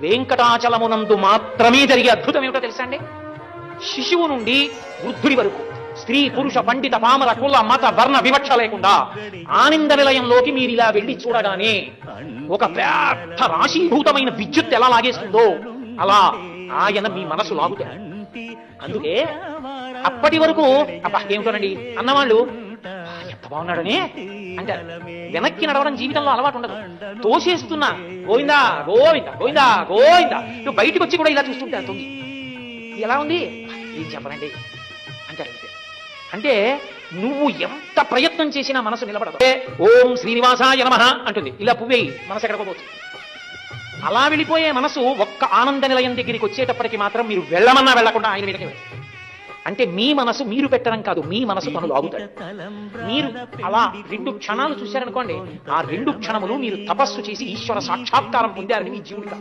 వెంకటాచలమునందు మాత్రమే జరిగే అద్భుతం ఏమిటో తెలుసా అండి? శిశువు నుండి వృద్ధుడి వరకు, స్త్రీ పురుష పండిత పామర కుల మత వర్ణ వివక్ష లేకుండా ఆనంద నిలయంలోకి మీరు ఇలా వెళ్ళి చూడగానే ఒక పెద్ద రాశీభూతమైన విద్యుత్ ఎలా లాగేస్తుందో అలా ఆయన మీ మనసు లాగుతాడు. అందుకే అప్పటి వరకు అబ్బా ఏమిటోనండి అన్నవాళ్ళు ఎంత బాగున్నాడని అంటారు. వెనక్కి నడవడం జీవితంలో అలవాటు ఉండదు. తోసేస్తున్నా గోవిందా గోవిందా గోవిందా గోవిందా, నువ్వు బయటకు వచ్చి కూడా ఇలా చూస్తుంటారు. తొంగి ఎలా ఉంది ఏం చెప్పనండి అంటారు. అంటే నువ్వు ఎంత ప్రయత్నం చేసినా మనసు నిలబడదు. ఓం శ్రీనివాసాయ నమః అంటుంది, ఇలా పువ్వేయి మనసు ఎక్కడిపోతుంది. అలా వెళ్ళిపోయే మనసు ఒక్క ఆనంద నిలయం దగ్గరికి వచ్చేటప్పటికి మాత్రం మీరు వెళ్ళమన్నా వెళ్లకుండా ఆయన మీదకి వెళ్ళి, అంటే మీ మనసు మీరు పెట్టడం కాదు, మీ మనసు తను లాగుతాడు. మీరు అలా 2 క్షణాలు చూశారనుకోండి, ఆ 2 క్షణములు మీరు తపస్సు చేసి ఈశ్వర సాక్షాత్కారం పొందారని మీ జీవుడికి